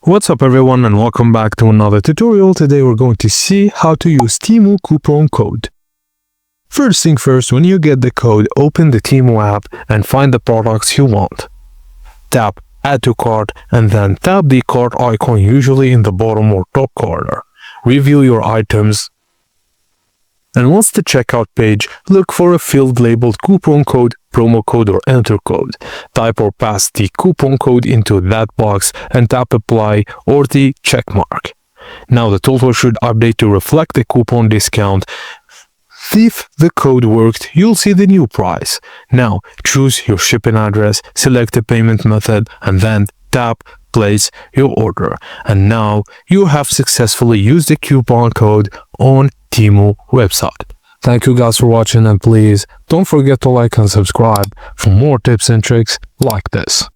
What's up everyone and welcome back to another tutorial. Today we're going to see how to use Temu coupon code. First thing first, when you get the code, open the Temu app and find the products you want. Tap Add to Cart and then tap the cart icon, usually in the bottom or top corner. Review your items. And once the checkout page, look for a field labeled coupon code, promo code or enter code. Type or paste the coupon code into that box and tap apply or the check mark. Now the total should update to reflect the coupon discount. If the code worked, you'll see the new price. Now choose your shipping address, select the payment method and then tap place your order. And now you have successfully used the coupon code on Temu website. Thank you guys for watching and please don't forget to like and subscribe for more tips and tricks like this.